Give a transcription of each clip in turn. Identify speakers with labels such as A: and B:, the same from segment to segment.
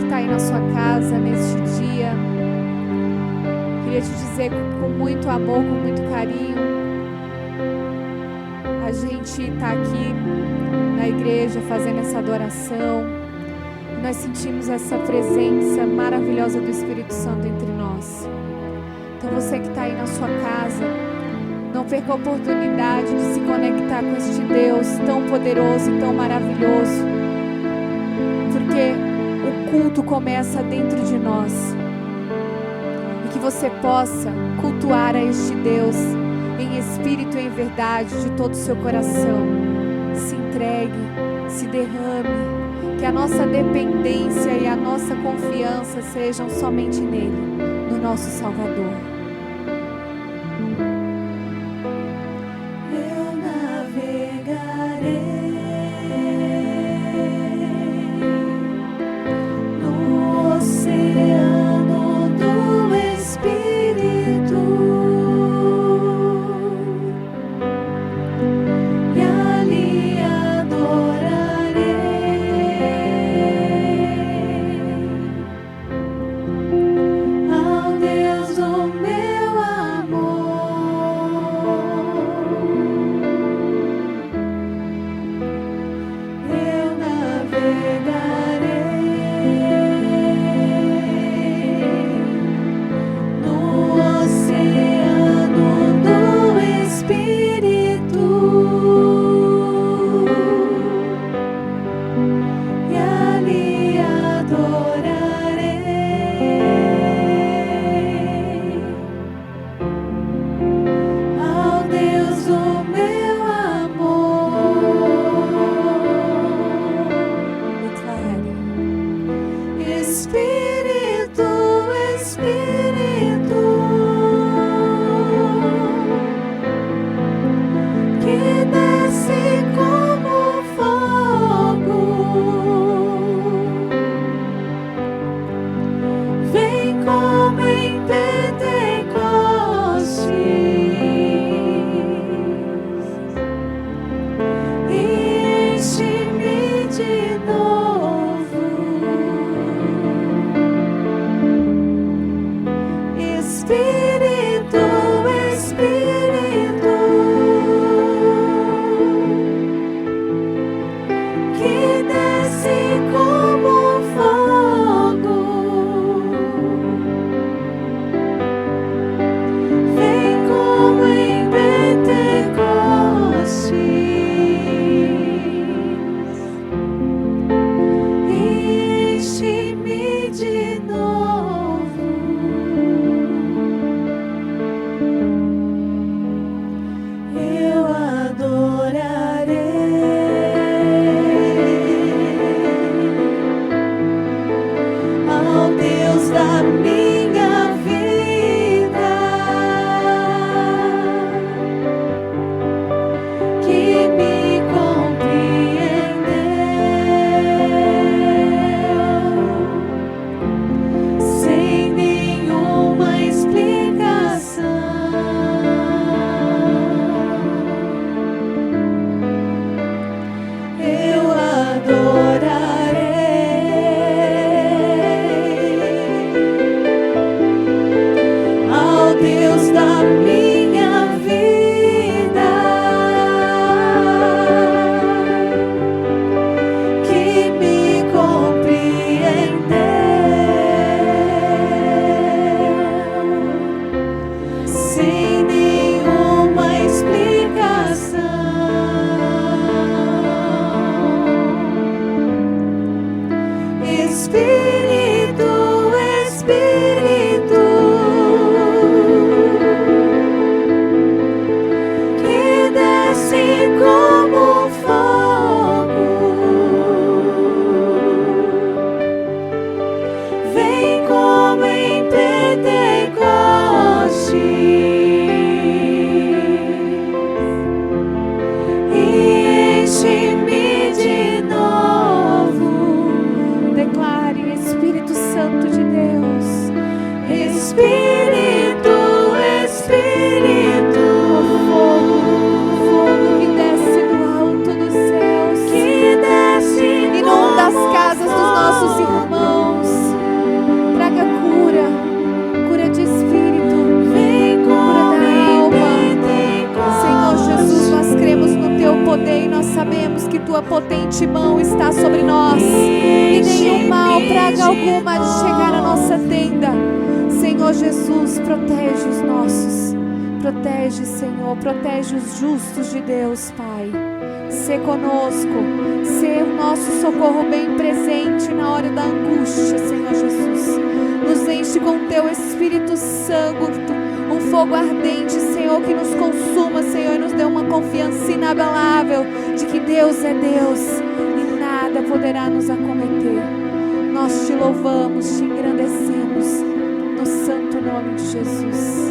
A: está aí na sua casa neste dia, queria te dizer com muito amor, com muito carinho, a gente está aqui na igreja fazendo essa adoração, e nós sentimos essa presença maravilhosa do Espírito Santo entre nós. Então você que está aí na sua casa, não perca a oportunidade de se conectar com este Deus tão poderoso e tão maravilhoso, porque o culto começa dentro de nós, e que você possa cultuar a este Deus em espírito e em verdade de todo o seu coração. Se entregue, se derrame, que a nossa dependência e a nossa confiança sejam somente nele, no nosso Salvador.
B: Ao Deus do meu
A: rodeia, e nós sabemos que tua potente mão está sobre nós, e nenhum mal, praga alguma há de chegar à nossa tenda. Senhor Jesus, protege os nossos, protege, Senhor, protege os justos de Deus, Pai. Sê conosco, sê o nosso socorro bem presente na hora da angústia, Senhor Jesus. Nos enche com teu Espírito Santo, um fogo ardente, Senhor, que nos consuma, Senhor, e nos dê uma confiança inabalável de que Deus é Deus e nada poderá nos acometer. Nós te louvamos, te engrandecemos, no santo nome de Jesus.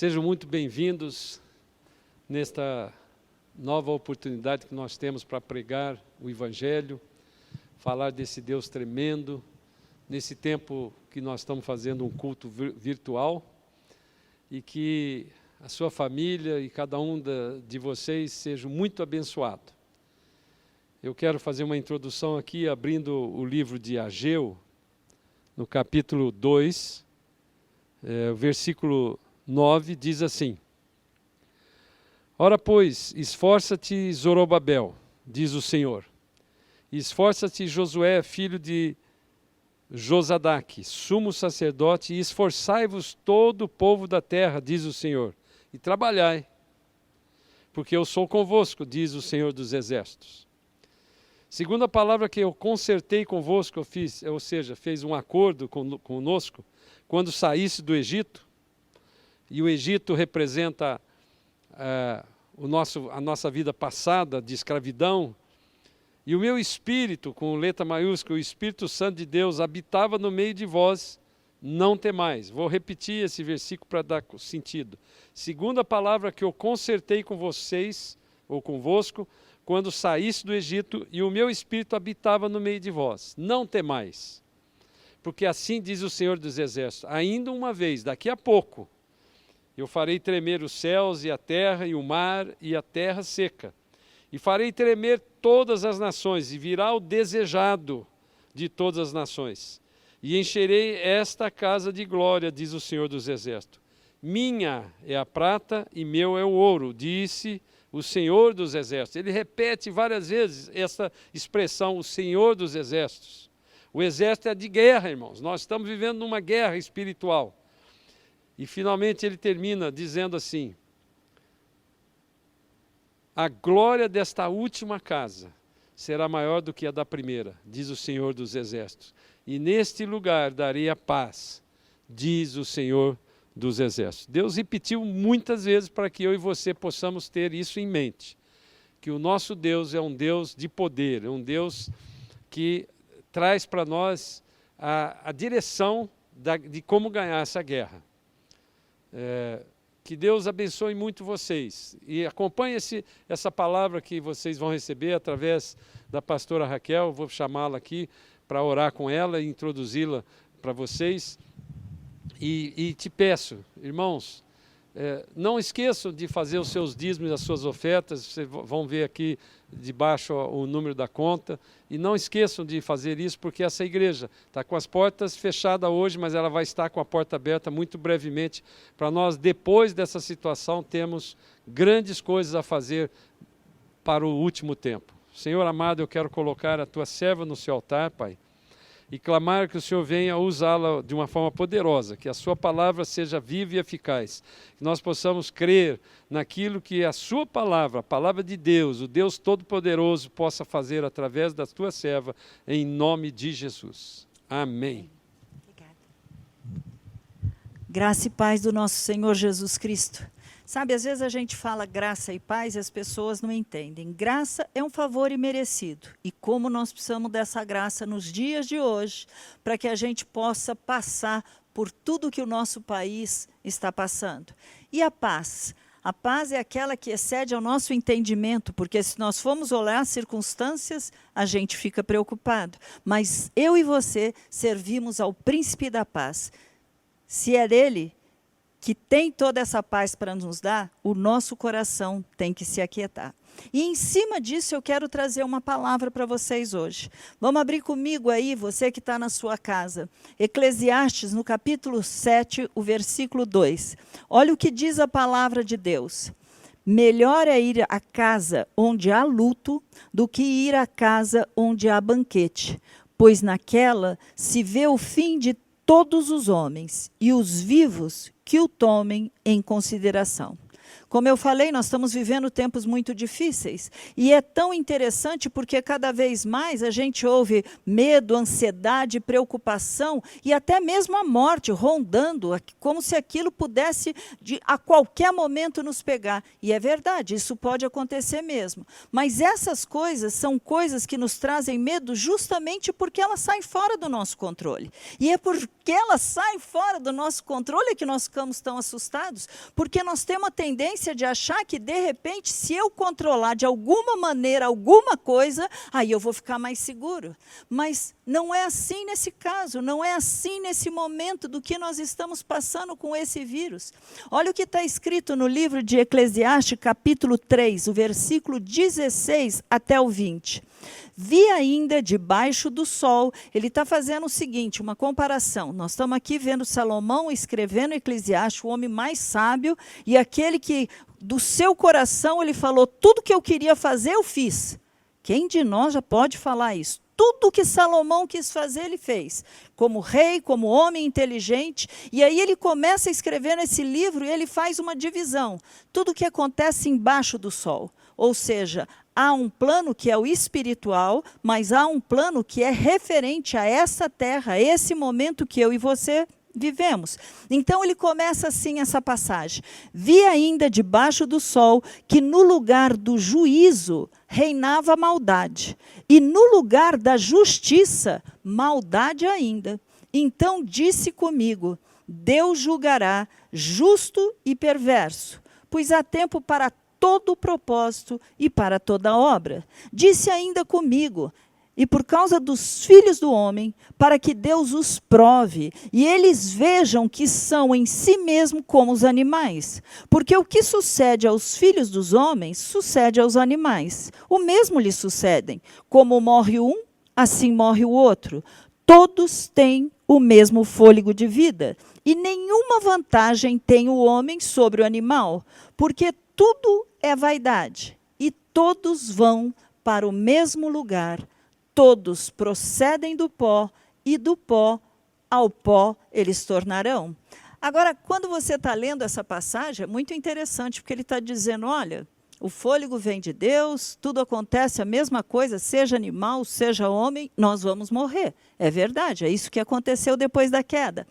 B: Sejam muito bem-vindos nesta nova oportunidade que nós temos para pregar o Evangelho, falar desse Deus tremendo, nesse tempo que nós estamos fazendo um culto virtual, e que a sua família e cada um de vocês sejam muito abençoados. Eu quero fazer uma introdução aqui, abrindo o livro de Ageu, no capítulo 2, o versículo 9, diz assim: Ora, pois, esforça-te, Zorobabel, diz o Senhor, e esforça-te, Josué, filho de Josadaque, sumo sacerdote, e esforçai-vos todo o povo da terra, diz o Senhor, e trabalhai, porque eu sou convosco, diz o Senhor dos Exércitos. Segundo a palavra que eu concertei convosco, eu fiz, ou seja, fez um acordo conosco, quando saísse do Egito, e o Egito representa a nossa vida passada de escravidão, e o meu Espírito, com letra maiúscula, o Espírito Santo de Deus, habitava no meio de vós, não temais. Vou repetir esse versículo para dar sentido. Segundo a palavra que eu concertei com vocês, ou convosco, quando saísse do Egito, e o meu Espírito habitava no meio de vós, não temais. Porque assim diz o Senhor dos Exércitos, ainda uma vez, daqui a pouco, eu farei tremer os céus e a terra e o mar e a terra seca. E farei tremer todas as nações, e virá o desejado de todas as nações. E encherei esta casa de glória, diz o Senhor dos Exércitos. Minha é a prata e meu é o ouro, disse o Senhor dos Exércitos. Ele repete várias vezes essa expressão, o Senhor dos Exércitos. O exército é de guerra, irmãos. Nós estamos vivendo numa guerra espiritual. E finalmente ele termina dizendo assim: a glória desta última casa será maior do que a da primeira, diz o Senhor dos Exércitos. E neste lugar darei a paz, diz o Senhor dos Exércitos. Deus repetiu muitas vezes para que eu e você possamos ter isso em mente. Que o nosso Deus é um Deus de poder, é um Deus que traz para nós a direção de como ganhar essa guerra. Que Deus abençoe muito vocês. E acompanhe essa palavra que vocês vão receber através da pastora Raquel. Vou chamá-la aqui para orar com ela e introduzi-la para vocês. E te peço, irmãos, não esqueçam de fazer os seus dízimos e as suas ofertas. Vocês vão ver aqui debaixo o número da conta. E não esqueçam de fazer isso, porque essa igreja está com as portas fechadas hoje, mas ela vai estar com a porta aberta muito brevemente, para nós, depois dessa situação, termos grandes coisas a fazer para o último tempo. Senhor amado, eu quero colocar a tua serva no seu altar, Pai, e clamar que o Senhor venha usá-la de uma forma poderosa, que a sua palavra seja viva e eficaz, que nós possamos crer naquilo que a sua palavra, a palavra de Deus, o Deus Todo-Poderoso, possa fazer através da tua serva, em nome de Jesus. Amém.
C: Obrigada. Graça e paz do nosso Senhor Jesus Cristo. Sabe, às vezes a gente fala graça e paz e as pessoas não entendem. Graça é um favor imerecido. E como nós precisamos dessa graça nos dias de hoje, para que a gente possa passar por tudo que o nosso país está passando. E a paz? A paz é aquela que excede ao nosso entendimento, porque se nós formos olhar as circunstâncias, a gente fica preocupado. Mas eu e você servimos ao príncipe da paz. Se é dele que tem toda essa paz para nos dar, o nosso coração tem que se aquietar. E em cima disso eu quero trazer uma palavra para vocês hoje. Vamos abrir comigo aí, você que está na sua casa. Eclesiastes, no capítulo 7, o versículo 2. Olha o que diz a palavra de Deus. Melhor é ir à casa onde há luto do que ir à casa onde há banquete, pois naquela se vê o fim de todos os homens e os vivos que o tomem em consideração. Como eu falei, nós estamos vivendo tempos muito difíceis. E é tão interessante porque cada vez mais a gente ouve medo, ansiedade, preocupação e até mesmo a morte rondando, como se aquilo pudesse a qualquer momento nos pegar. E é verdade, isso pode acontecer mesmo. Mas essas coisas são coisas que nos trazem medo justamente porque elas saem fora do nosso controle. E é porque elas saem fora do nosso controle que nós ficamos tão assustados, porque nós temos uma tendência de achar que, de repente, se eu controlar de alguma maneira alguma coisa, aí eu vou ficar mais seguro. Mas não é assim nesse caso, não é assim nesse momento do que nós estamos passando com esse vírus. Olha o que está escrito no livro de Eclesiastes, capítulo 3, o versículo 16 até o 20. Vi ainda debaixo do sol, ele está fazendo o seguinte, uma comparação. Nós estamos aqui vendo Salomão escrevendo Eclesiastes, o homem mais sábio, e aquele que do seu coração ele falou, tudo que eu queria fazer eu fiz. Quem de nós já pode falar isso? Tudo que Salomão quis fazer, ele fez. Como rei, como homem inteligente. E aí ele começa a escrever nesse livro e ele faz uma divisão. Tudo que acontece embaixo do sol. Ou seja, há um plano que é o espiritual, mas há um plano que é referente a essa terra, a esse momento que eu e você vivemos. Então ele começa assim essa passagem. Vi ainda debaixo do sol que no lugar do juízo reinava maldade, e no lugar da justiça, maldade ainda. Então disse comigo, Deus julgará justo e perverso, pois há tempo para todo o propósito e para toda obra. Disse ainda comigo, e por causa dos filhos do homem, para que Deus os prove, e eles vejam que são em si mesmo como os animais. Porque o que sucede aos filhos dos homens, sucede aos animais. O mesmo lhes sucedem. Como morre um, assim morre o outro. Todos têm o mesmo fôlego de vida, e nenhuma vantagem tem o homem sobre o animal, porque tudo é vaidade, e todos vão para o mesmo lugar. Todos procedem do pó, e do pó ao pó eles tornarão. Agora, quando você está lendo essa passagem, é muito interessante, porque ele está dizendo, olha, o fôlego vem de Deus, tudo acontece a mesma coisa, seja animal, seja homem, nós vamos morrer. É verdade, é isso que aconteceu depois da queda.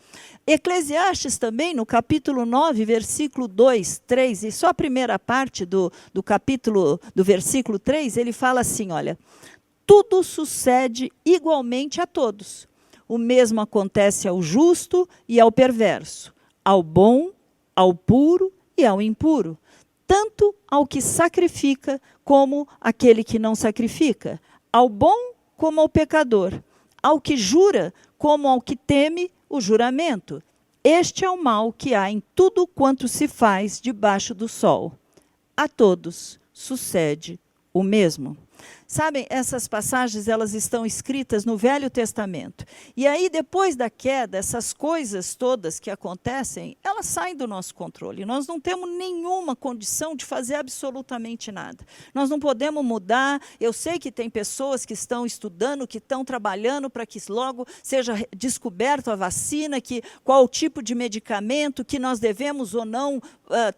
C: Eclesiastes também, no capítulo 9, versículo 2, 3, e só a primeira parte do capítulo, do versículo 3, ele fala assim, olha, tudo sucede igualmente a todos. O mesmo acontece ao justo e ao perverso, ao bom, ao puro e ao impuro, tanto ao que sacrifica como aquele que não sacrifica, ao bom como ao pecador, ao que jura como ao que teme o juramento. Este é o mal que há em tudo quanto se faz debaixo do sol. A todos sucede o mesmo. Sabem, essas passagens elas estão escritas no Velho Testamento. E aí, depois da queda, essas coisas todas que acontecem, elas saem do nosso controle. Nós não temos nenhuma condição de fazer absolutamente nada. Nós não podemos mudar. Eu sei que tem pessoas que estão estudando, que estão trabalhando para que logo seja descoberta a vacina, qual o tipo de medicamento que nós devemos ou não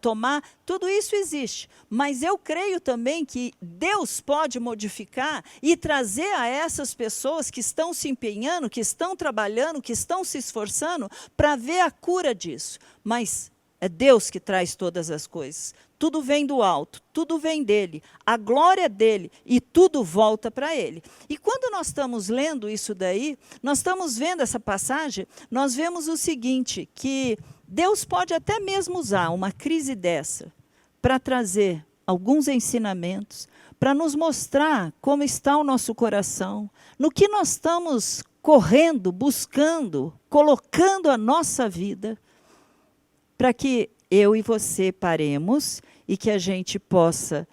C: tomar. Tudo isso existe. Mas eu creio também que Deus pode modificar e trazer a essas pessoas que estão se empenhando, que estão trabalhando, que estão se esforçando para ver a cura disso. Mas é Deus que traz todas as coisas. Tudo vem do alto, tudo vem dele, a glória é dele e tudo volta para ele. E quando nós estamos lendo isso daí, nós estamos vendo essa passagem, nós vemos o seguinte, que Deus pode até mesmo usar uma crise dessa para trazer alguns ensinamentos, para nos mostrar como está o nosso coração, no que nós estamos correndo, buscando, colocando a nossa vida, para que eu e você paremos e que a gente possa,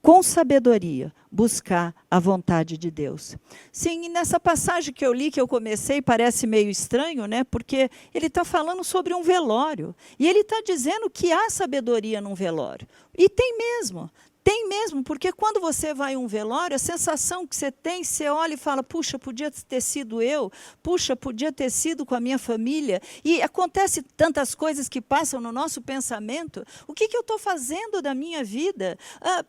C: com sabedoria, buscar a vontade de Deus. Sim, e nessa passagem que eu li, que eu comecei, parece meio estranho, né? Porque ele está falando sobre um velório. E ele está dizendo que há sabedoria num velório. E tem mesmo. Tem mesmo, porque quando você vai a um velório, a sensação que você tem, você olha e fala, puxa, podia ter sido eu, puxa, podia ter sido com a minha família. E acontece tantas coisas que passam no nosso pensamento. O que eu estou fazendo da minha vida?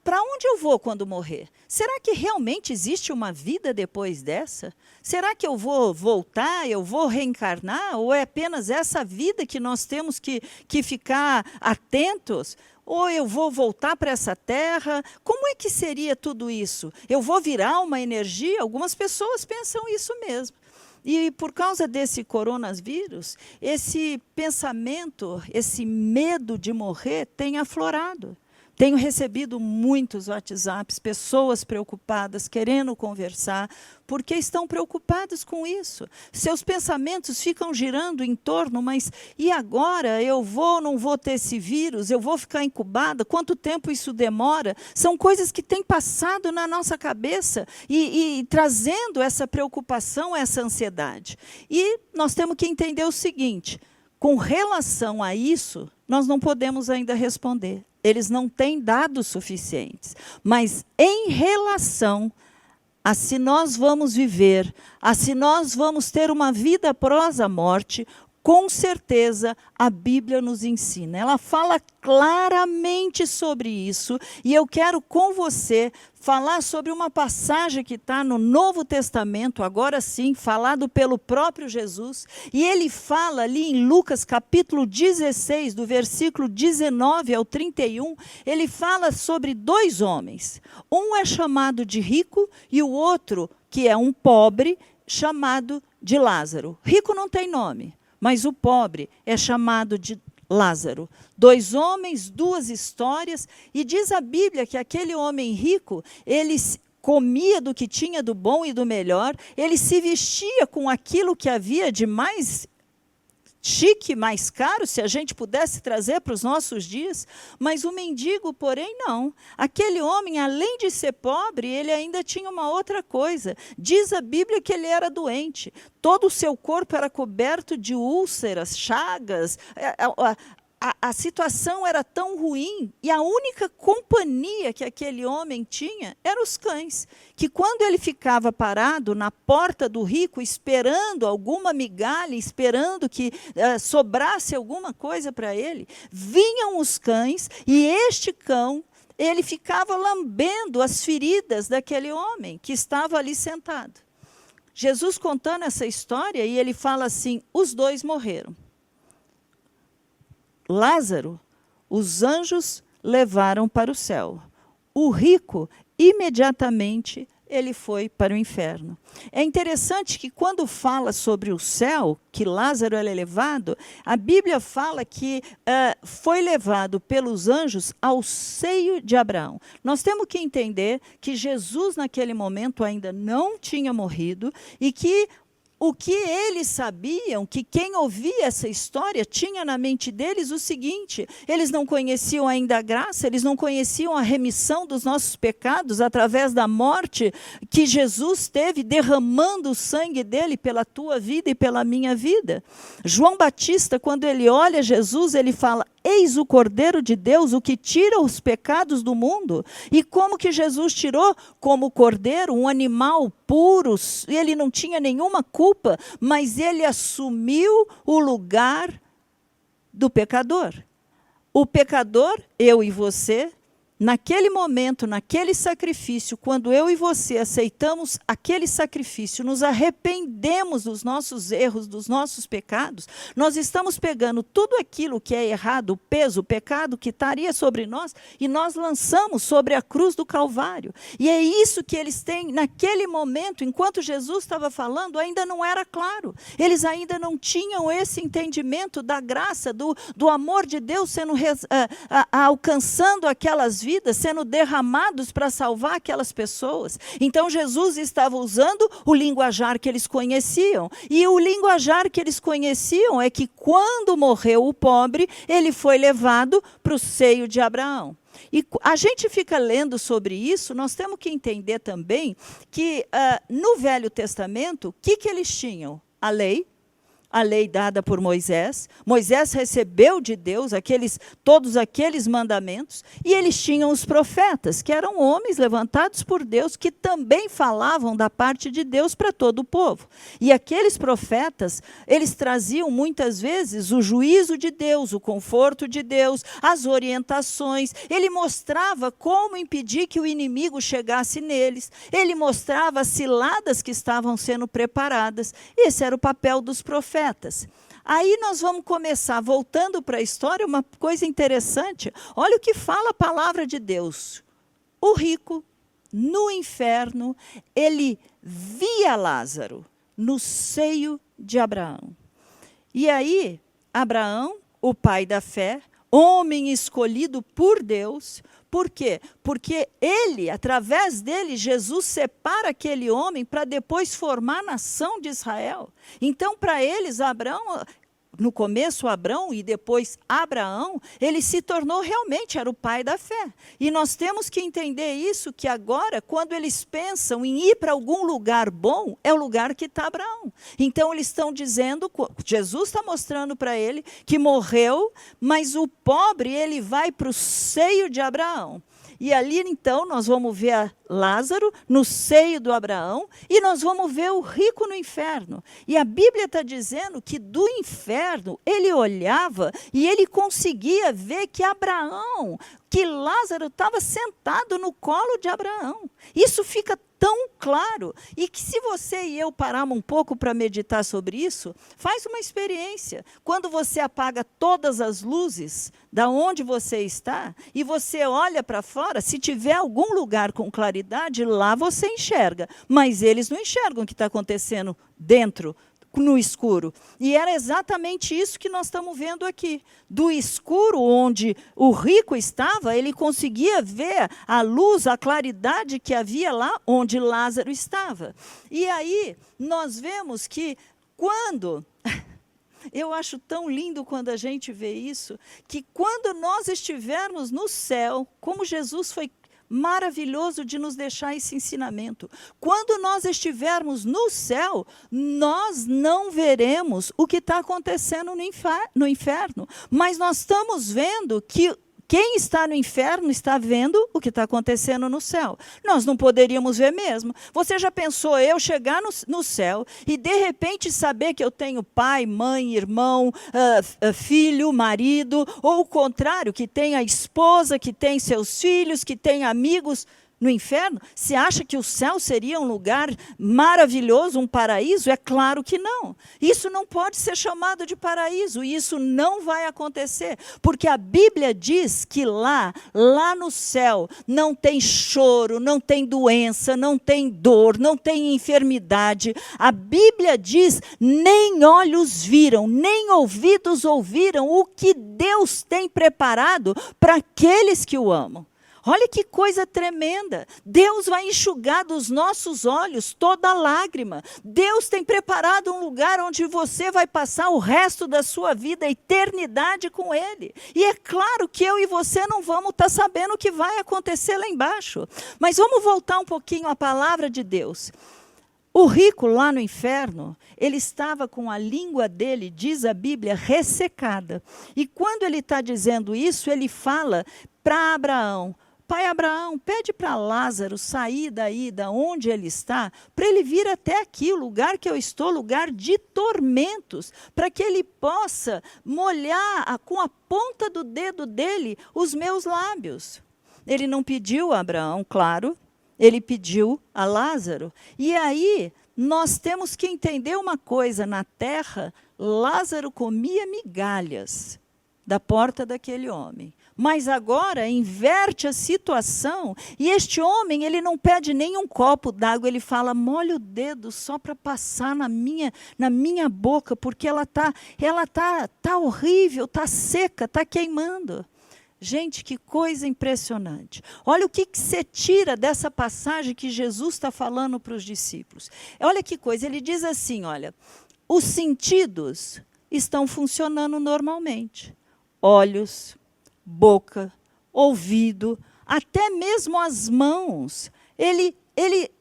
C: Para onde eu vou quando morrer? Será que realmente existe uma vida depois dessa? Será que eu vou voltar, eu vou reencarnar? Ou é apenas essa vida que nós temos que ficar atentos? Ou eu vou voltar para essa terra? Como é que seria tudo isso? Eu vou virar uma energia? Algumas pessoas pensam isso mesmo. E por causa desse coronavírus, esse pensamento, esse medo de morrer tem aflorado. Tenho recebido muitos WhatsApps, pessoas preocupadas, querendo conversar, porque estão preocupadas com isso. Seus pensamentos ficam girando em torno, mas e agora? Eu vou ou não vou ter esse vírus? Eu vou ficar incubada? Quanto tempo isso demora? São coisas que têm passado na nossa cabeça e trazendo essa preocupação, essa ansiedade. E nós temos que entender o seguinte, com relação a isso, nós não podemos ainda responder. Eles não têm dados suficientes. Mas em relação a se nós vamos viver, a se nós vamos ter uma vida após a morte, com certeza a Bíblia nos ensina. Ela fala claramente sobre isso. E eu quero com você falar sobre uma passagem que está no Novo Testamento, agora sim, falado pelo próprio Jesus. E ele fala ali em Lucas capítulo 16, do versículo 19 ao 31, ele fala sobre dois homens. Um é chamado de rico e o outro, que é um pobre, chamado de Lázaro. Rico não tem nome, mas o pobre é chamado de Lázaro. Dois homens, duas histórias, e diz a Bíblia que aquele homem rico, ele comia do que tinha do bom e do melhor, ele se vestia com aquilo que havia de mais chique, mais caro, se a gente pudesse trazer para os nossos dias, mas o mendigo, porém, não. Aquele homem, além de ser pobre, ele ainda tinha uma outra coisa. Diz a Bíblia que ele era doente. Todo o seu corpo era coberto de úlceras, chagas, a situação era tão ruim e a única companhia que aquele homem tinha eram os cães, que quando ele ficava parado na porta do rico, esperando alguma migalha, esperando que sobrasse alguma coisa para ele, vinham os cães e este cão, ele ficava lambendo as feridas daquele homem que estava ali sentado. Jesus contando essa história, e ele fala assim, os dois morreram. Lázaro, os anjos levaram para o céu. O rico, imediatamente, ele foi para o inferno. É interessante que quando fala sobre o céu, que Lázaro é levado, a Bíblia fala que foi levado pelos anjos ao seio de Abraão. Nós temos que entender que Jesus, naquele momento, ainda não tinha morrido e que o que eles sabiam, que quem ouvia essa história tinha na mente deles o seguinte, eles não conheciam ainda a graça, eles não conheciam a remissão dos nossos pecados através da morte que Jesus teve, derramando o sangue dele pela tua vida e pela minha vida. João Batista, quando ele olha Jesus, ele fala, eis o Cordeiro de Deus, o que tira os pecados do mundo. E como que Jesus tirou? Como cordeiro, um animal puro, ele não tinha nenhuma culpa, mas ele assumiu o lugar do pecador. O pecador, eu e você, naquele momento, naquele sacrifício, quando eu e você aceitamos aquele sacrifício, nos arrependemos dos nossos erros, dos nossos pecados, nós estamos pegando tudo aquilo que é errado, o peso, o pecado que estaria sobre nós, e nós lançamos sobre a cruz do Calvário. E é isso que eles têm naquele momento, enquanto Jesus estava falando, ainda não era claro. Eles ainda não tinham esse entendimento da graça, do amor de Deus sendo alcançando aquelas vidas, sendo derramados para salvar aquelas pessoas. Então Jesus estava usando o linguajar que eles conheciam. E o linguajar que eles conheciam é que quando morreu o pobre, ele foi levado para o seio de Abraão. E a gente fica lendo sobre isso, nós temos que entender também que no Velho Testamento, o que eles tinham? A lei dada por Moisés. Moisés recebeu de Deus todos aqueles mandamentos, e eles tinham os profetas, que eram homens levantados por Deus, que também falavam da parte de Deus para todo o povo. E aqueles profetas, eles traziam muitas vezes o juízo de Deus, o conforto de Deus, as orientações. Ele mostrava como impedir que o inimigo chegasse neles. Ele mostrava as ciladas que estavam sendo preparadas. Esse era o papel dos profetas. Aí nós vamos começar, voltando para a história, uma coisa interessante. Olha o que fala a palavra de Deus. O rico, no inferno, ele via Lázaro no seio de Abraão. E aí, Abraão, o pai da fé, homem escolhido por Deus. Por quê? Porque ele, através dele, Jesus separa aquele homem para depois formar a nação de Israel. Então, para eles, Abraão, no começo Abrão e depois Abraão, ele se tornou realmente, era o pai da fé. E nós temos que entender isso, que agora, quando eles pensam em ir para algum lugar bom, é o lugar que está Abraão. Então, eles estão dizendo, Jesus está mostrando para ele que morreu, mas o pobre, ele vai para o seio de Abraão. E ali, então, nós vamos ver Lázaro no seio do Abraão e nós vamos ver o rico no inferno. E a Bíblia está dizendo que do inferno ele olhava e ele conseguia ver que que Lázaro estava sentado no colo de Abraão. Isso fica tão claro. E que se você e eu pararmos um pouco para meditar sobre isso, faz uma experiência. Quando você apaga todas as luzes da onde você está e você olha para fora, se tiver algum lugar com claridade, lá você enxerga. Mas eles não enxergam o que está acontecendo dentro, no escuro. E era exatamente isso que nós estamos vendo aqui. Do escuro onde o rico estava, ele conseguia ver a luz, a claridade que havia lá onde Lázaro estava. E aí nós vemos que quando... Eu acho tão lindo quando a gente vê isso, que quando nós estivermos no céu, como Jesus foi maravilhoso de nos deixar esse ensinamento. Quando nós estivermos no céu, nós não veremos o que está acontecendo no inferno, mas nós estamos vendo que quem está no inferno está vendo o que está acontecendo no céu. Nós não poderíamos ver mesmo. Você já pensou eu chegar no céu e de repente saber que eu tenho pai, mãe, irmão, filho, marido, ou o contrário, que tem a esposa, que tem seus filhos, que tem amigos no inferno? Você acha que o céu seria um lugar maravilhoso, um paraíso? É claro que não. Isso não pode ser chamado de paraíso, e isso não vai acontecer, porque a Bíblia diz que lá no céu, não tem choro, não tem doença, não tem dor, não tem enfermidade. A Bíblia diz, nem olhos viram, nem ouvidos ouviram o que Deus tem preparado para aqueles que o amam. Olha que coisa tremenda. Deus vai enxugar dos nossos olhos toda lágrima. Deus tem preparado um lugar onde você vai passar o resto da sua vida, a eternidade com Ele. E é claro que eu e você não vamos estar sabendo o que vai acontecer lá embaixo. Mas vamos voltar um pouquinho à palavra de Deus. O rico lá no inferno, ele estava com a língua dele, diz a Bíblia, ressecada. E quando ele está dizendo isso, ele fala para Abraão: Pai Abraão, pede para Lázaro sair daí, da onde ele está, para ele vir até aqui, o lugar que eu estou, lugar de tormentos, para que ele possa molhar com a ponta do dedo dele os meus lábios. Ele não pediu a Abraão, claro, ele pediu a Lázaro. E aí, nós temos que entender uma coisa: na terra, Lázaro comia migalhas da porta daquele homem. Mas agora inverte a situação, e este homem, ele não pede nem um copo d'água, ele fala: molha o dedo só para passar na minha boca, porque ela tá horrível, está seca, está queimando. Gente, que coisa impressionante. Olha o que você tira dessa passagem que Jesus está falando para os discípulos. Olha que coisa, ele diz assim, olha: os sentidos estão funcionando normalmente. Olhos, boca, ouvido, até mesmo as mãos. Ele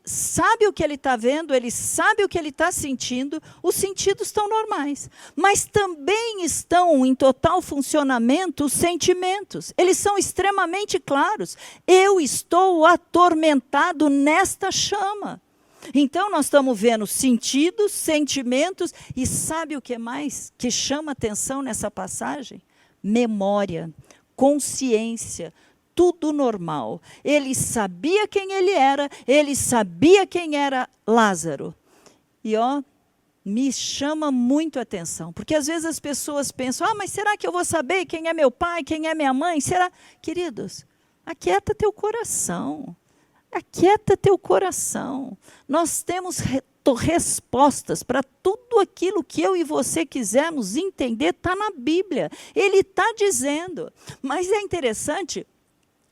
C: sabe o que ele está vendo, ele sabe o que ele está sentindo, os sentidos estão normais. Mas também estão em total funcionamento os sentimentos. Eles são extremamente claros. Eu estou atormentado nesta chama. Então, nós estamos vendo sentidos, sentimentos, e sabe o que mais que chama atenção nessa passagem? Memória, consciência, tudo normal. Ele sabia quem ele era, ele sabia quem era Lázaro. E me chama muito a atenção, porque às vezes as pessoas pensam: mas será que eu vou saber quem é meu pai, quem é minha mãe? Será? Queridos, aquieta teu coração. Aquieta teu coração. Nós temos respostas para tudo aquilo que eu e você quisermos entender, está na Bíblia. Ele está dizendo. Mas é interessante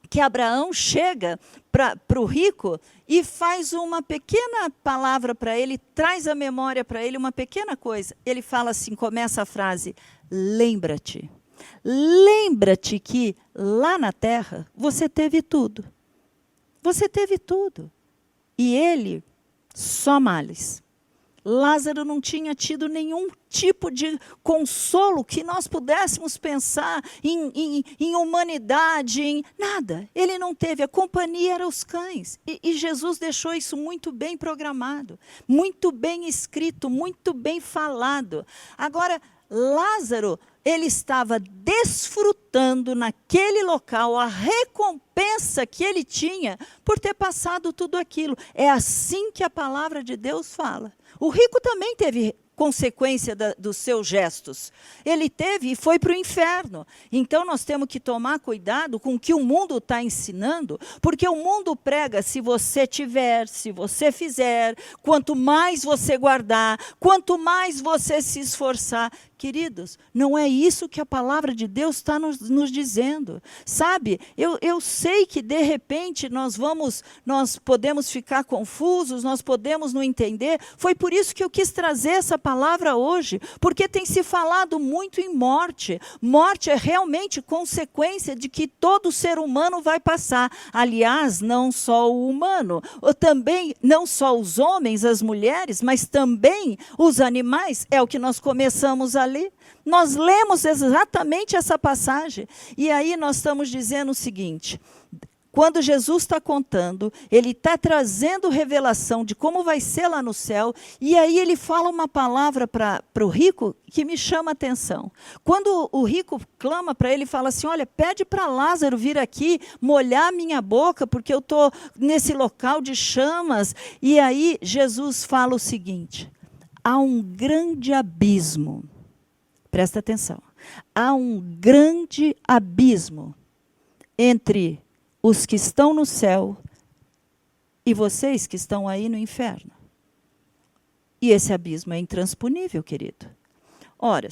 C: que Abraão chega para o rico e faz uma pequena palavra para ele, traz a memória para ele, uma pequena coisa. Ele fala assim, começa a frase: lembra-te. Lembra-te que lá na terra você teve tudo. Você teve tudo. E ele, só males. Lázaro não tinha tido nenhum tipo de consolo que nós pudéssemos pensar em humanidade, em nada. Ele não teve, a companhia era os cães. E Jesus deixou isso muito bem programado, muito bem escrito, muito bem falado. Agora, Lázaro, ele estava desfrutando naquele local a recompensa que ele tinha por ter passado tudo aquilo. É assim que a palavra de Deus fala. O rico também teve consequência dos seus gestos. Ele teve e foi para o inferno. Então nós temos que tomar cuidado com o que o mundo está ensinando, porque o mundo prega: se você tiver, se você fizer, quanto mais você guardar, quanto mais você se esforçar. Queridos, não é isso que a palavra de Deus está nos dizendo. Sabe, eu sei que de repente nós podemos ficar confusos, nós podemos não entender. Foi por isso que eu quis trazer essa palavra hoje, porque tem se falado muito em morte. Morte é realmente consequência de que todo ser humano vai passar. Aliás, não só o humano, também não só os homens, as mulheres, mas também os animais. É o que nós começamos ali. Nós lemos exatamente essa passagem. E aí nós estamos dizendo o seguinte: quando Jesus está contando, ele está trazendo revelação de como vai ser lá no céu, e aí ele fala uma palavra para o rico que me chama a atenção. Quando o rico clama para ele, fala assim: olha, pede para Lázaro vir aqui, molhar a minha boca, porque eu estou nesse local de chamas. E aí Jesus fala o seguinte: há um grande abismo. Presta atenção. Há um grande abismo entre os que estão no céu e vocês que estão aí no inferno. E esse abismo é intransponível, querido. Ora,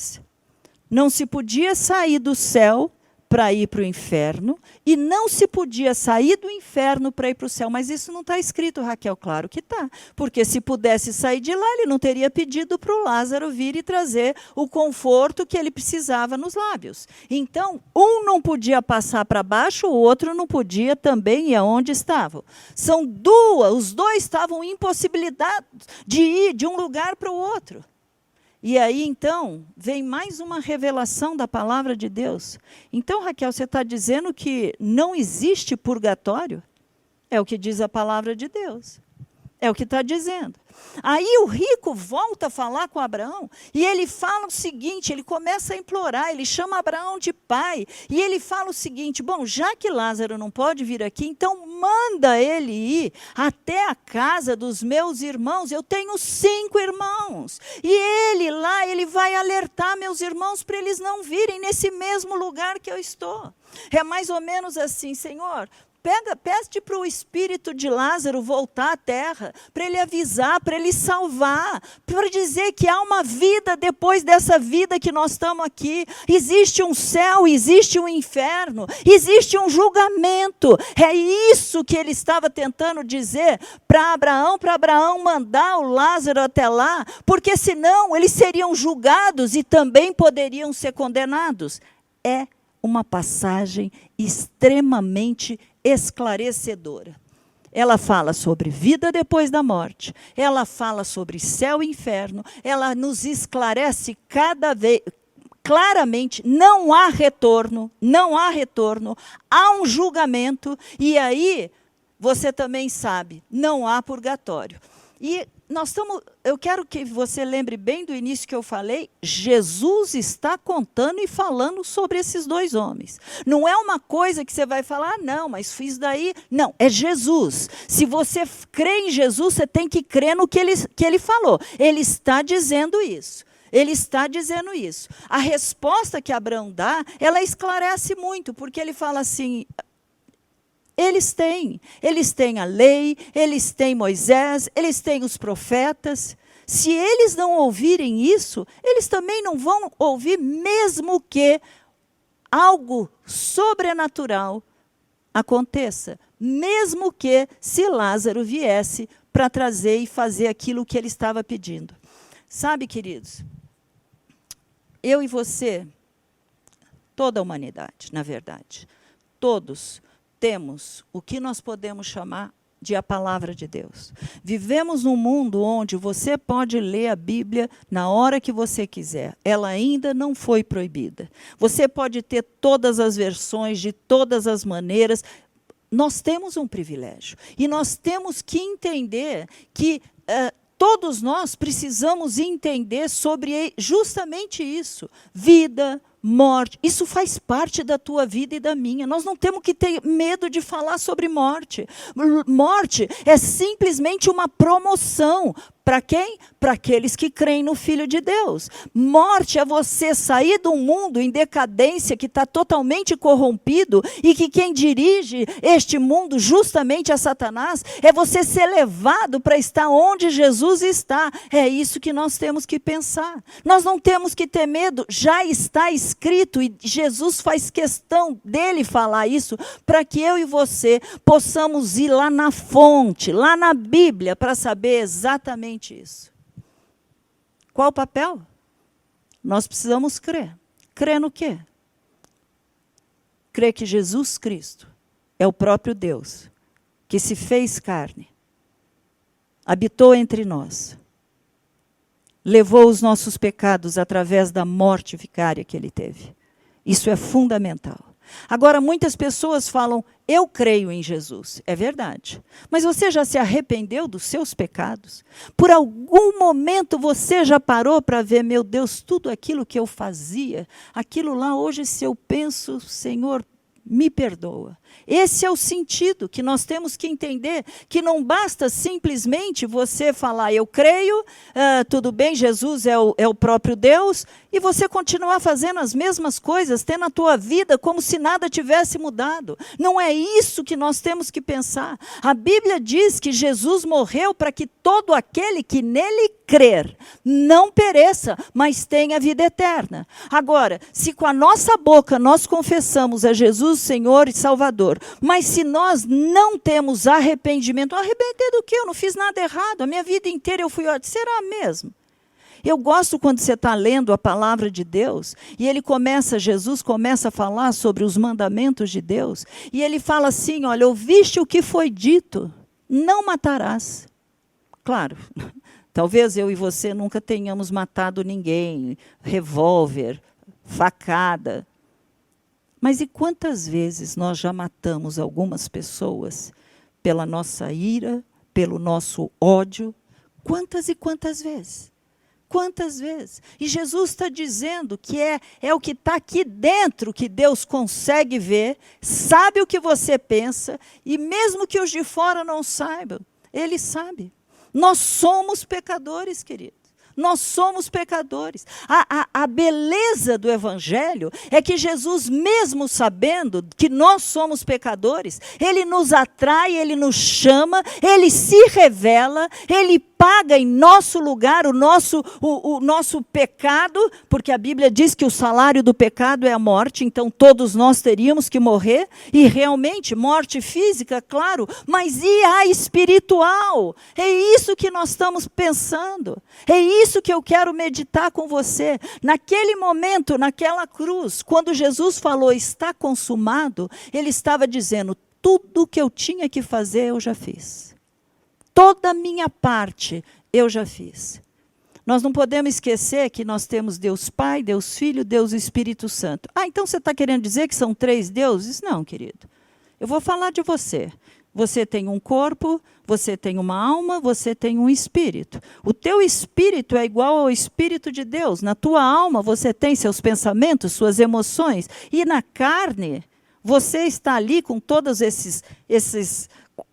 C: não se podia sair do céu para ir para o inferno, e não se podia sair do inferno para ir para o céu. Mas isso não está escrito, Raquel. Claro que está. Porque se pudesse sair de lá, ele não teria pedido para o Lázaro vir e trazer o conforto que ele precisava nos lábios. Então, um não podia passar para baixo, o outro não podia também ir aonde estavam. Os dois estavam impossibilitados de ir de um lugar para o outro. E aí, então, vem mais uma revelação da palavra de Deus. Então, Raquel, você está dizendo que não existe purgatório? É o que diz a palavra de Deus. É o que está dizendo. Aí o rico volta a falar com Abraão, e ele fala o seguinte, ele começa a implorar, ele chama Abraão de pai, e ele fala o seguinte: bom, já que Lázaro não pode vir aqui, então manda ele ir até a casa dos meus irmãos. Eu tenho 5 irmãos, e ele vai alertar meus irmãos para eles não virem nesse mesmo lugar que eu estou. É mais ou menos assim: Senhor, pede para o espírito de Lázaro voltar à terra, para ele avisar, para ele salvar, para dizer que há uma vida depois dessa vida que nós estamos aqui. Existe um céu, existe um inferno, existe um julgamento. É isso que ele estava tentando dizer para Abraão mandar o Lázaro até lá, porque senão eles seriam julgados e também poderiam ser condenados. É uma passagem extremamente esclarecedora. Ela fala sobre vida depois da morte, ela fala sobre céu e inferno, ela nos esclarece cada vez claramente: não há retorno, há um julgamento, e aí você também sabe, não há purgatório. E eu quero que você lembre bem do início que eu falei. Jesus está contando e falando sobre esses 2 homens. Não é uma coisa que você vai falar: não, mas fiz daí. Não, é Jesus. Se você crê em Jesus, você tem que crer no que ele falou. Ele está dizendo isso. Ele está dizendo isso. A resposta que Abraão dá, ela esclarece muito, porque ele fala assim: eles têm a lei, eles têm Moisés, eles têm os profetas. Se eles não ouvirem isso, eles também não vão ouvir, mesmo que algo sobrenatural aconteça. Mesmo que se Lázaro viesse para trazer e fazer aquilo que ele estava pedindo. Sabe, queridos, eu e você, toda a humanidade, na verdade, todos temos o que nós podemos chamar de a palavra de Deus. Vivemos num mundo onde você pode ler a Bíblia na hora que você quiser. Ela ainda não foi proibida. Você pode ter todas as versões, de todas as maneiras. Nós temos um privilégio. E nós temos que entender que todos nós precisamos entender sobre justamente isso: vida, morte. Isso faz parte da tua vida e da minha. Nós não temos que ter medo de falar sobre morte. Morte é simplesmente uma promoção. Para quem? Para aqueles que creem no Filho de Deus. Morte é você sair de um mundo em decadência que está totalmente corrompido e que quem dirige este mundo justamente é Satanás. É você ser levado para estar onde Jesus está. É isso que nós temos que pensar. Nós não temos que ter medo. Já está escrito e Jesus faz questão dele falar isso para que eu e você possamos ir lá na fonte, lá na Bíblia, para saber exatamente isso. Qual o papel? Nós precisamos crer. Crer no quê? Crer que Jesus Cristo é o próprio Deus, que se fez carne, habitou entre nós, levou os nossos pecados através da morte vicária que ele teve. Isso é fundamental. Agora, muitas pessoas falam, eu creio em Jesus. É verdade. Mas você já se arrependeu dos seus pecados? Por algum momento você já parou para ver, meu Deus, tudo aquilo que eu fazia, aquilo lá hoje, se eu penso, Senhor, me perdoa. Esse é o sentido que nós temos que entender, que não basta simplesmente você falar, eu creio, tudo bem, Jesus é o próprio Deus, e você continuar fazendo as mesmas coisas, tendo a tua vida como se nada tivesse mudado. Não é isso que nós temos que pensar. A Bíblia diz que Jesus morreu para que todo aquele que nele crer não pereça, mas tenha vida eterna. Agora, se com a nossa boca nós confessamos a Jesus Senhor e Salvador, mas se nós não temos arrependimento, arrepender do quê? Eu não fiz nada errado, a minha vida inteira eu fui ótimo. Será mesmo? Eu gosto quando você está lendo a palavra de Deus, e Jesus começa a falar sobre os mandamentos de Deus, e ele fala assim, olha, ouviste o que foi dito, não matarás. Claro, talvez eu e você nunca tenhamos matado ninguém, revólver, facada. Mas e quantas vezes nós já matamos algumas pessoas pela nossa ira, pelo nosso ódio? Quantas e quantas vezes? Quantas vezes? E Jesus está dizendo que é o que está aqui dentro que Deus consegue ver, sabe o que você pensa, e mesmo que os de fora não saibam, Ele sabe. Nós somos pecadores, querido. Nós somos pecadores. A beleza do Evangelho é que Jesus, mesmo sabendo que nós somos pecadores, Ele nos atrai, Ele nos chama, Ele se revela, Ele paga em nosso lugar o nosso pecado, porque a Bíblia diz que o salário do pecado é a morte, então todos nós teríamos que morrer, e realmente morte física, claro, mas e a espiritual? É isso que nós estamos pensando, é isso que eu quero meditar com você. Naquele momento, naquela cruz, quando Jesus falou, está consumado, Ele estava dizendo, tudo que eu tinha que fazer eu já fiz. Toda a minha parte eu já fiz. Nós não podemos esquecer que nós temos Deus Pai, Deus Filho, Deus Espírito Santo. Então você está querendo dizer que são 3 deuses? Não, querido. Eu vou falar de você. Você tem um corpo, você tem uma alma, você tem um espírito. O teu espírito é igual ao Espírito de Deus. Na tua alma você tem seus pensamentos, suas emoções. E na carne, você está ali com todos esses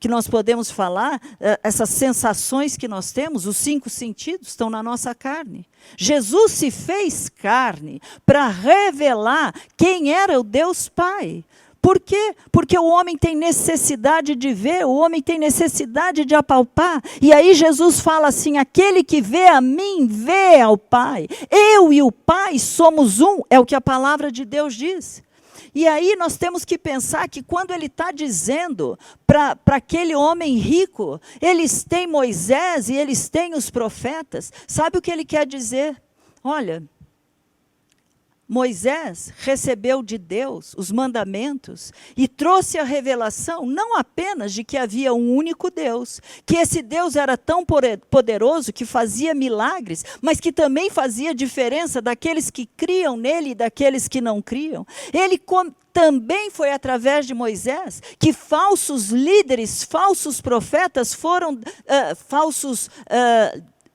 C: que nós podemos falar, essas sensações que nós temos, os 5 sentidos estão na nossa carne. Jesus se fez carne para revelar quem era o Deus Pai. Por quê? Porque o homem tem necessidade de ver, o homem tem necessidade de apalpar. E aí Jesus fala assim, aquele que vê a mim, vê ao Pai. Eu e o Pai somos um, é o que a palavra de Deus diz. E aí nós temos que pensar que quando ele está dizendo para aquele homem rico, eles têm Moisés e eles têm os profetas, sabe o que ele quer dizer? Olha, Moisés recebeu de Deus os mandamentos e trouxe a revelação não apenas de que havia um único Deus, que esse Deus era tão poderoso que fazia milagres, mas que também fazia diferença daqueles que criam nele e daqueles que não criam. Ele também foi através de Moisés que falsos líderes, falsos profetas foram, falsos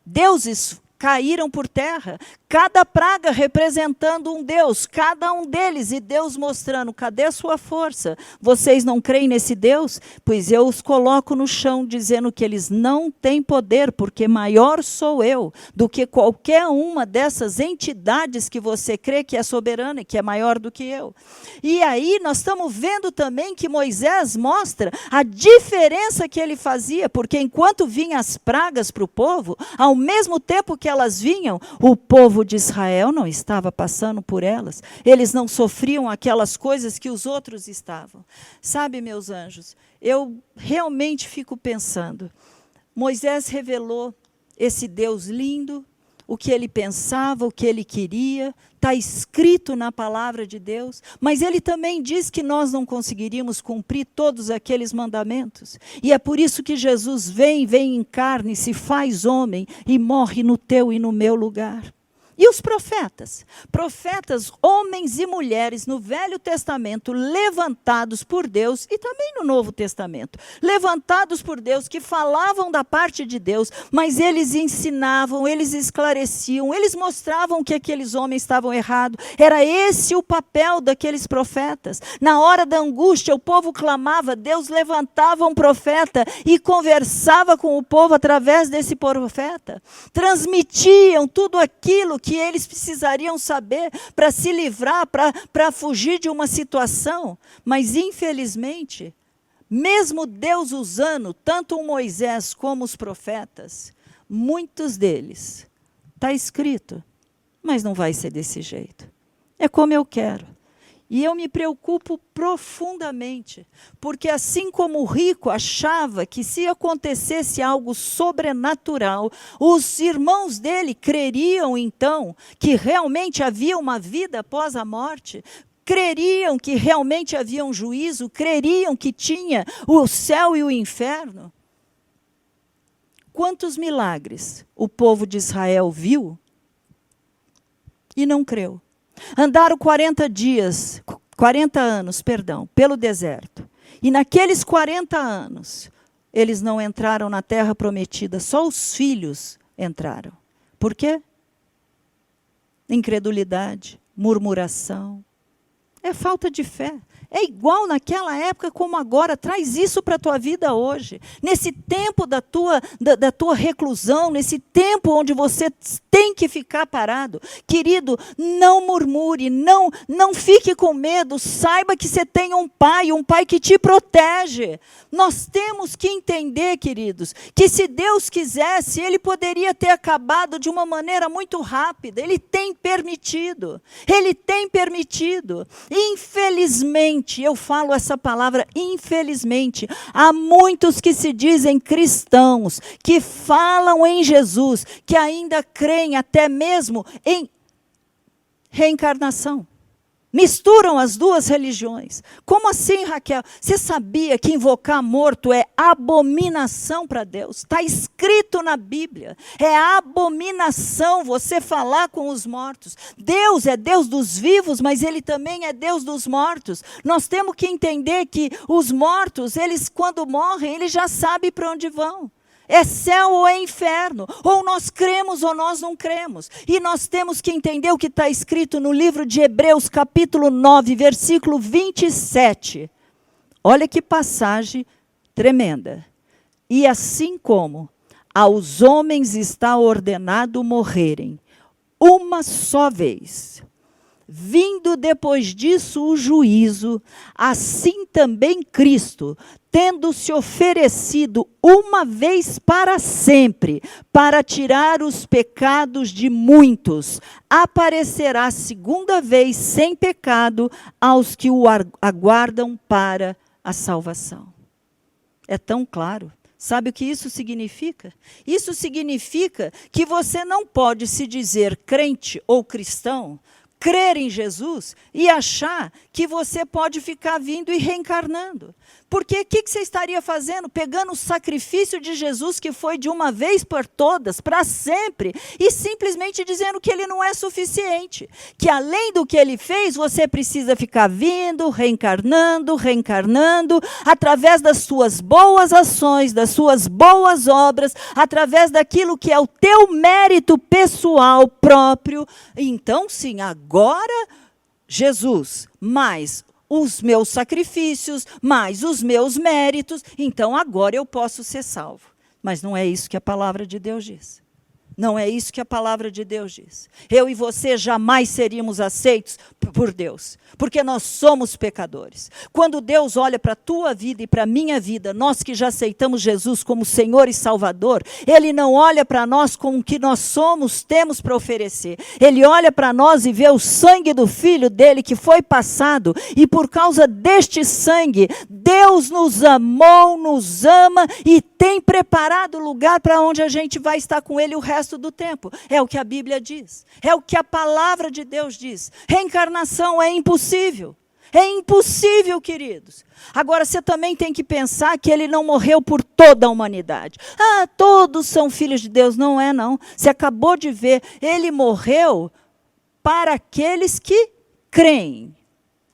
C: deuses caíram por terra, cada praga representando um Deus, cada um deles, e Deus mostrando, cadê a sua força? Vocês não creem nesse Deus? Pois eu os coloco no chão, dizendo que eles não têm poder, porque maior sou eu do que qualquer uma dessas entidades que você crê que é soberana e que é maior do que eu. E aí nós estamos vendo também que Moisés mostra a diferença que ele fazia, porque enquanto vinham as pragas para o povo, ao mesmo tempo que elas vinham, o povo de Israel não estava passando por elas. Eles não sofriam aquelas coisas que os outros estavam. Sabe, meus anjos, eu realmente fico pensando, Moisés revelou esse Deus lindo, o que ele pensava, o que ele queria, está escrito na palavra de Deus, mas ele também diz que nós não conseguiríamos cumprir todos aqueles mandamentos. E é por isso que Jesus vem em carne, se faz homem e morre no teu e no meu lugar. E os profetas? Profetas, homens e mulheres no Velho Testamento, levantados por Deus, e também no Novo Testamento, levantados por Deus, que falavam da parte de Deus, mas eles ensinavam, eles esclareciam, eles mostravam que aqueles homens estavam errados. Era esse o papel daqueles profetas. Na hora da angústia, o povo clamava, Deus levantava um profeta e conversava com o povo através desse profeta. Transmitiam tudo aquilo que eles precisariam saber para se livrar, para fugir de uma situação. Mas, infelizmente, mesmo Deus usando tanto o Moisés como os profetas, muitos deles, está escrito, mas não vai ser desse jeito. É como eu quero. E eu me preocupo profundamente, porque assim como o rico achava que se acontecesse algo sobrenatural, os irmãos dele creriam então que realmente havia uma vida após a morte, creriam que realmente havia um juízo, creriam que tinha o céu e o inferno. Quantos milagres o povo de Israel viu e não creu? Andaram 40 anos, pelo deserto. E naqueles 40 anos, eles não entraram na terra prometida, só os filhos entraram. Por quê? Incredulidade, murmuração. É falta de fé. É igual naquela época como agora. Traz isso para a tua vida hoje. Nesse tempo da tua reclusão, nesse tempo onde você tem que ficar parado. Querido, não murmure, não fique com medo. Saiba que você tem um pai que te protege. Nós temos que entender, queridos, que se Deus quisesse, Ele poderia ter acabado de uma maneira muito rápida. Ele tem permitido. Ele tem permitido. Infelizmente, eu falo essa palavra, infelizmente, há muitos que se dizem cristãos, que falam em Jesus, que ainda creem até mesmo em reencarnação. Misturam as duas religiões. Como assim, Raquel? Você sabia que invocar morto é abominação para Deus? Está escrito na Bíblia. É abominação você falar com os mortos. Deus é Deus dos vivos, mas Ele também é Deus dos mortos. Nós temos que entender que os mortos, eles quando morrem, eles já sabem para onde vão. É céu ou é inferno, ou nós cremos ou nós não cremos. E nós temos que entender o que está escrito no livro de Hebreus, capítulo 9, versículo 27. Olha que passagem tremenda. E assim como aos homens está ordenado morrerem uma só vez, vindo depois disso o juízo, assim também Cristo, tendo se oferecido uma vez para sempre, para tirar os pecados de muitos, aparecerá segunda vez sem pecado aos que o aguardam para a salvação. É tão claro. Sabe o que isso significa? Isso significa que você não pode se dizer crente ou cristão crer em Jesus e achar que você pode ficar vindo e reencarnando. Porque o que você estaria fazendo? Pegando o sacrifício de Jesus, que foi de uma vez por todas, para sempre, e simplesmente dizendo que ele não é suficiente. Que além do que ele fez, você precisa ficar vindo, reencarnando, através das suas boas ações, das suas boas obras, através daquilo que é o teu mérito pessoal próprio. Então, sim, agora, Jesus, mais os meus sacrifícios, mais os meus méritos, então agora eu posso ser salvo. Mas não é isso que a palavra de Deus diz. Não é isso que a palavra de Deus diz. Eu e você jamais seríamos aceitos por Deus, porque nós somos pecadores. Quando Deus olha para a tua vida e para a minha vida, nós que já aceitamos Jesus como Senhor e Salvador, Ele não olha para nós com o que nós somos, temos para oferecer. Ele olha para nós e vê o sangue do Filho dele que foi passado, e por causa deste sangue, Deus nos amou, nos ama e tem preparado o lugar para onde a gente vai estar com Ele o resto do tempo. É o que a Bíblia diz. É o que a palavra de Deus diz. Reencarnação é impossível. É impossível, queridos. Agora, você também tem que pensar que ele não morreu por toda a humanidade. Ah, todos são filhos de Deus. Não é, não. Você acabou de ver. Ele morreu para aqueles que creem.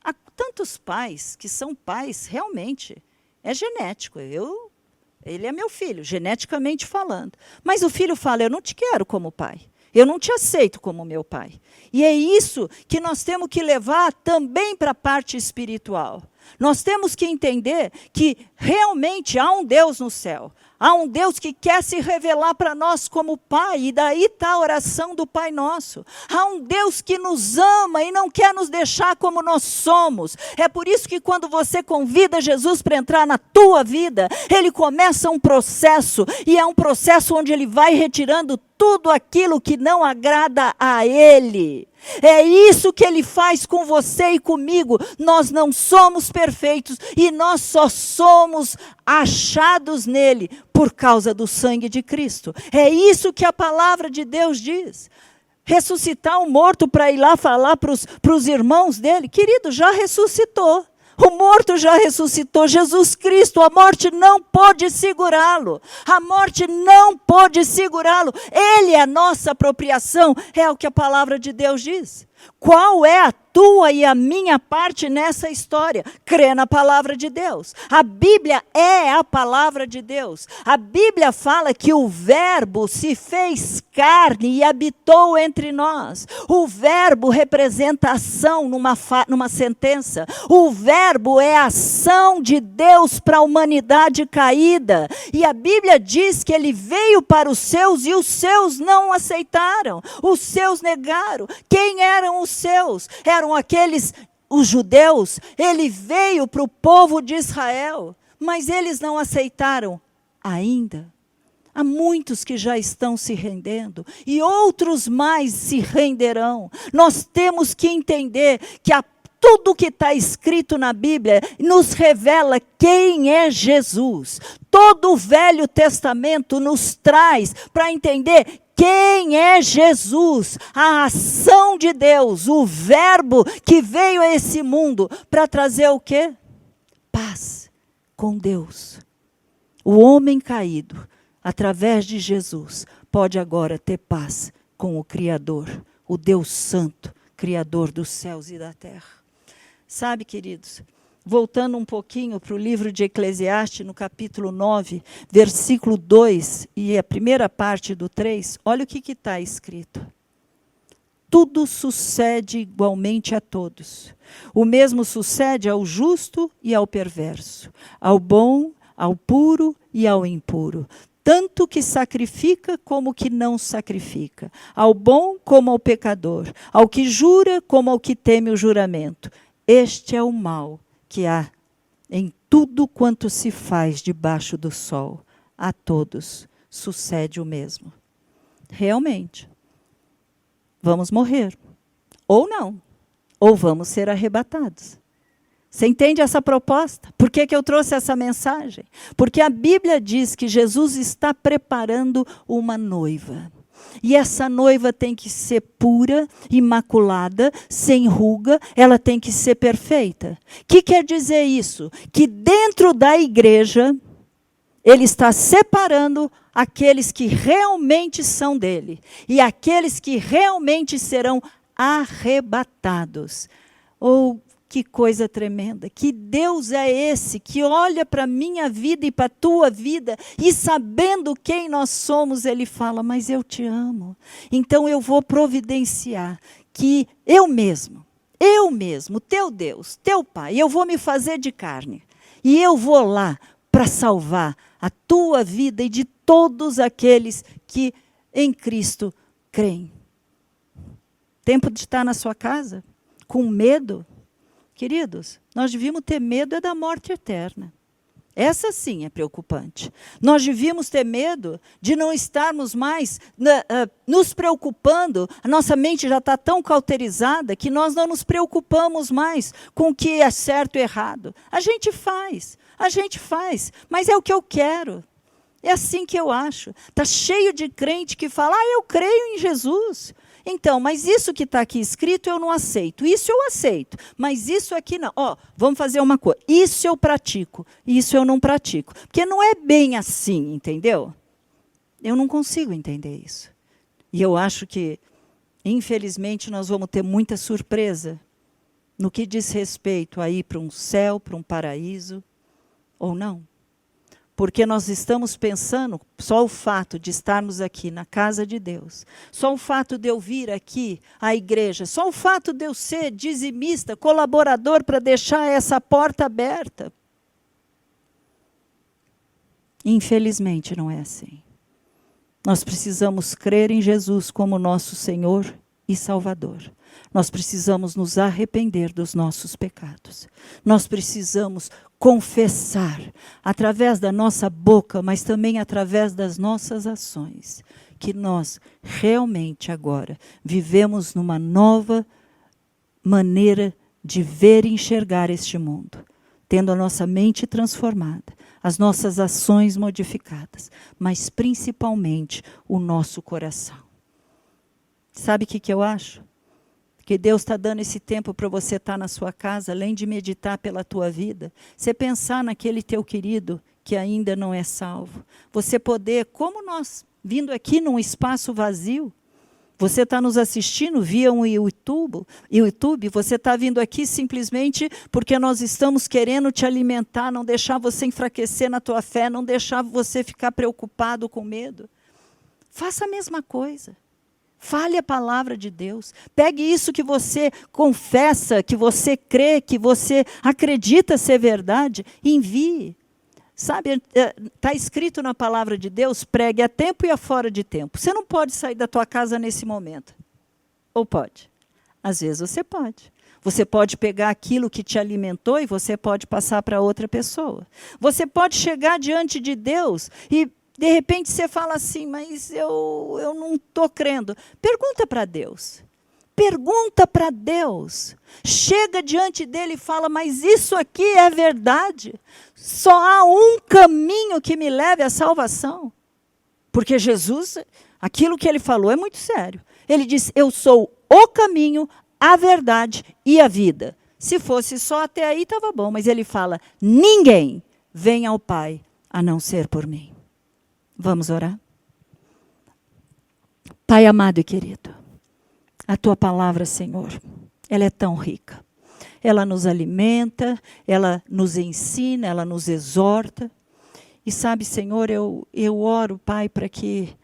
C: Há tantos pais que são pais, realmente. É genético. Ele é meu filho, geneticamente falando. Mas o filho fala, eu não te quero como pai. Eu não te aceito como meu pai. E é isso que nós temos que levar também para a parte espiritual. Nós temos que entender que realmente há um Deus no céu. Há um Deus que quer se revelar para nós como Pai, e daí está a oração do Pai Nosso. Há um Deus que nos ama e não quer nos deixar como nós somos. É por isso que quando você convida Jesus para entrar na tua vida, Ele começa um processo, e é um processo onde Ele vai retirando tudo aquilo que não agrada a Ele. É isso que Ele faz com você e comigo. Nós não somos perfeitos e nós só somos achados nele por causa do sangue de Cristo. É isso que a palavra de Deus diz. Ressuscitar um morto para ir lá falar para os irmãos dele, querido, já ressuscitou. O morto já ressuscitou, Jesus Cristo, a morte não pôde segurá-lo. A morte não pôde segurá-lo. Ele é a nossa apropriação, é o que a palavra de Deus diz. Qual é a tua e a minha parte nessa história? Crê na palavra de Deus. A Bíblia é a palavra de Deus. A Bíblia fala que o Verbo se fez carne e habitou entre nós. O Verbo representa ação numa sentença. O Verbo é a ação de Deus para a humanidade caída. E a Bíblia diz que ele veio para os seus e os seus não aceitaram. Os seus negaram. Quem eram os seus? Eram aqueles, os judeus. Ele veio para o povo de Israel, mas eles não aceitaram ainda. Há muitos que já estão se rendendo e outros mais se renderão. Nós temos que entender que tudo que está escrito na Bíblia nos revela quem é Jesus. Todo o Velho Testamento nos traz para entender quem é Jesus, a ação de Deus, o Verbo que veio a esse mundo para trazer o quê? Paz com Deus. O homem caído, através de Jesus, pode agora ter paz com o Criador, o Deus Santo, Criador dos céus e da terra. Sabe, queridos, voltando um pouquinho para o livro de Eclesiastes, no capítulo 9, versículo 2, e a primeira parte do 3, olha o que está escrito. Tudo sucede igualmente a todos. O mesmo sucede ao justo e ao perverso, ao bom, ao puro e ao impuro. Tanto que sacrifica como que não sacrifica, ao bom como ao pecador, ao que jura como ao que teme o juramento. Este é o mal que há em tudo quanto se faz debaixo do sol. A todos sucede o mesmo. Realmente, vamos morrer. Ou não. Ou vamos ser arrebatados. Você entende essa proposta? Por que eu trouxe essa mensagem? Porque a Bíblia diz que Jesus está preparando uma noiva. E essa noiva tem que ser pura, imaculada, sem ruga, ela tem que ser perfeita. O que quer dizer isso? Que dentro da igreja, ele está separando aqueles que realmente são dele e aqueles que realmente serão arrebatados. Oh, que coisa tremenda! Que Deus é esse que olha para a minha vida e para a tua vida e sabendo quem nós somos, ele fala, mas eu te amo. Então eu vou providenciar que eu mesmo, teu Deus, teu Pai, eu vou me fazer de carne e eu vou lá para salvar a tua vida e de todos aqueles que em Cristo creem. Tempo de estar na sua casa com medo? Queridos, nós devíamos ter medo da morte eterna. Essa sim é preocupante. Nós devíamos ter medo de não estarmos mais nos preocupando. A nossa mente já está tão cauterizada que nós não nos preocupamos mais com o que é certo e errado. A gente faz, mas é o que eu quero. É assim que eu acho. Está cheio de crente que fala, eu creio em Jesus. Então, mas isso que está aqui escrito eu não aceito. Isso eu aceito, mas isso aqui não. Vamos fazer uma coisa. Isso eu pratico, isso eu não pratico. Porque não é bem assim, entendeu? Eu não consigo entender isso. E eu acho que, infelizmente, nós vamos ter muita surpresa no que diz respeito a ir para um céu, para um paraíso, ou não. Porque nós estamos pensando, só o fato de estarmos aqui na casa de Deus, só o fato de eu vir aqui à igreja, só o fato de eu ser dizimista, colaborador para deixar essa porta aberta. Infelizmente não é assim. Nós precisamos crer em Jesus como nosso Senhor e Salvador. Nós precisamos nos arrepender dos nossos pecados. Nós precisamos confessar, através da nossa boca, mas também através das nossas ações, que nós realmente agora vivemos numa nova maneira de ver e enxergar este mundo, tendo a nossa mente transformada, as nossas ações modificadas, mas principalmente o nosso coração. Sabe o que eu acho? Que Deus está dando esse tempo para você estar na sua casa, além de meditar pela tua vida, você pensar naquele teu querido que ainda não é salvo. Você poder, como nós, vindo aqui num espaço vazio, você está nos assistindo via um YouTube, você está vindo aqui simplesmente porque nós estamos querendo te alimentar, não deixar você enfraquecer na tua fé, não deixar você ficar preocupado com medo. Faça a mesma coisa. Fale a palavra de Deus. Pegue isso que você confessa, que você crê, que você acredita ser verdade, e envie. Sabe, está escrito na palavra de Deus, pregue a tempo e a fora de tempo. Você não pode sair da tua casa nesse momento. Ou pode? Às vezes você pode. Você pode pegar aquilo que te alimentou e você pode passar para outra pessoa. Você pode chegar diante de Deus e de repente você fala assim, mas eu não estou crendo. Pergunta para Deus. Pergunta para Deus. Chega diante dele e fala, mas isso aqui é verdade. Só há um caminho que me leve à salvação. Porque Jesus, aquilo que ele falou é muito sério. Ele disse, eu sou o caminho, a verdade e a vida. Se fosse só até aí, estava bom. Mas ele fala, ninguém vem ao Pai a não ser por mim. Vamos orar? Pai amado e querido, a tua palavra, Senhor, ela é tão rica. Ela nos alimenta, ela nos ensina, ela nos exorta. E sabe, Senhor, eu oro, Pai, para que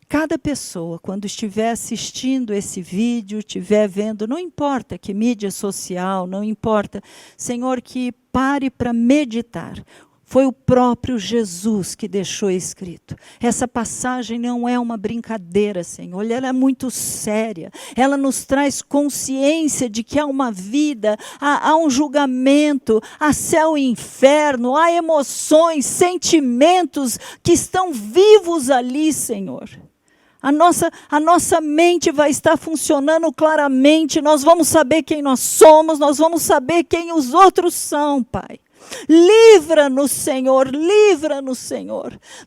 C: cada pessoa, quando estiver assistindo esse vídeo, estiver vendo, não importa que mídia social, não importa, Senhor, que pare para meditar. Foi o próprio Jesus que deixou escrito. Essa passagem não é uma brincadeira, Senhor. Ela é muito séria. Ela nos traz consciência de que há uma vida, há um julgamento, há céu e inferno, há emoções, sentimentos que estão vivos ali, Senhor. A nossa mente vai estar funcionando claramente. Nós vamos saber quem nós somos, nós vamos saber quem os outros são, Pai. Livra-nos, Senhor,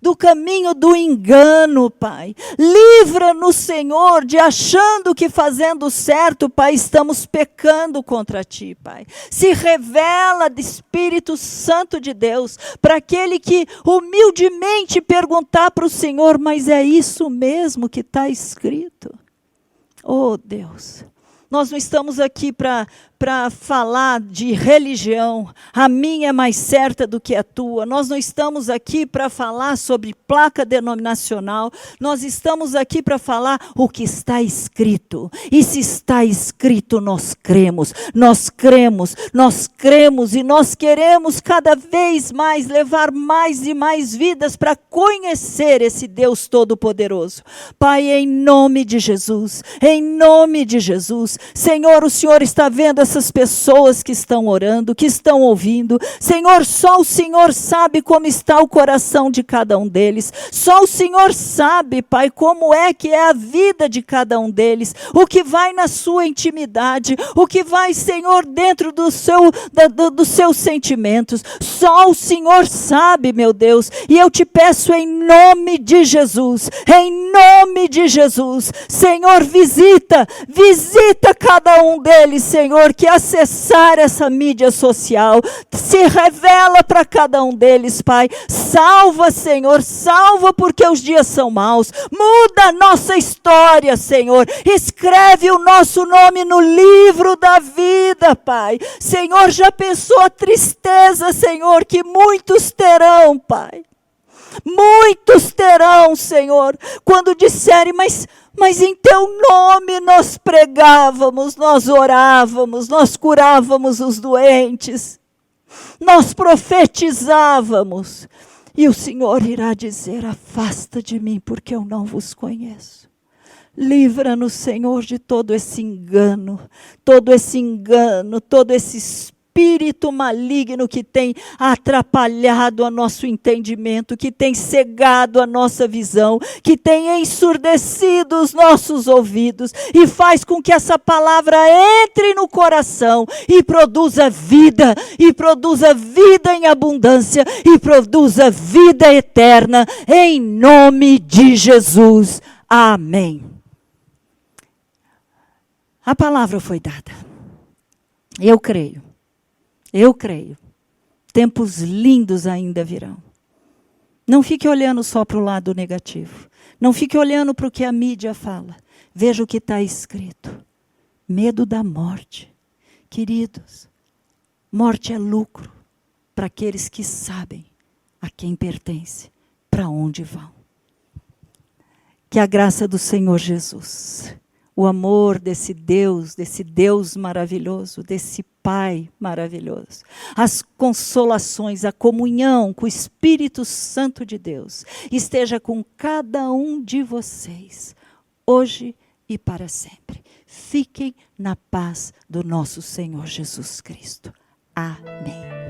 C: do caminho do engano, Pai. Livra-nos, Senhor, de achando que fazendo certo, Pai, estamos pecando contra Ti, Pai. Se revela do Espírito Santo de Deus para aquele que humildemente perguntar para o Senhor, mas é isso mesmo que está escrito? Oh, Deus, nós não estamos aqui para falar de religião. A minha é mais certa do que a tua. Nós não estamos aqui para falar sobre placa denominacional. Nós estamos aqui para falar o que está escrito. E se está escrito, nós cremos. Nós cremos e nós queremos cada vez mais levar mais e mais vidas para conhecer esse Deus Todo-Poderoso. Pai, em nome de Jesus, Senhor, o Senhor está vendo essas pessoas que estão orando, que estão ouvindo. Senhor, só o Senhor sabe como está o coração de cada um deles. Só o Senhor sabe, Pai, como é que é a vida de cada um deles. O que vai na sua intimidade, o que vai, Senhor, dentro dos seus sentimentos. Só o Senhor sabe, meu Deus. E eu te peço em nome de Jesus, Senhor, visita cada um deles, Senhor, que acessar essa mídia social, se revela para cada um deles, Pai. Salva, Senhor, salva, porque os dias são maus. Muda a nossa história, Senhor. Escreve o nosso nome no livro da vida, Pai. Senhor, já pensou a tristeza, Senhor, que muitos terão, Pai. Muitos terão, Senhor, quando disserem, mas em teu nome nós pregávamos, nós orávamos, nós curávamos os doentes, nós profetizávamos. E o Senhor irá dizer, afasta de mim, porque eu não vos conheço. Livra-nos, Senhor, de todo esse engano, todo esse espírito maligno que tem atrapalhado o nosso entendimento, que tem cegado a nossa visão, que tem ensurdecido os nossos ouvidos e faz com que essa palavra entre no coração e produza vida em abundância e produza vida eterna, em nome de Jesus. Amém. A palavra foi dada. Eu creio. Tempos lindos ainda virão. Não fique olhando só para o lado negativo. Não fique olhando para o que a mídia fala. Veja o que está escrito. Medo da morte. Queridos, morte é lucro para aqueles que sabem a quem pertence, para onde vão. Que a graça do Senhor Jesus, o amor desse Deus maravilhoso, desse Pai maravilhoso, as consolações, a comunhão com o Espírito Santo de Deus, esteja com cada um de vocês, hoje e para sempre. Fiquem na paz do nosso Senhor Jesus Cristo. Amém.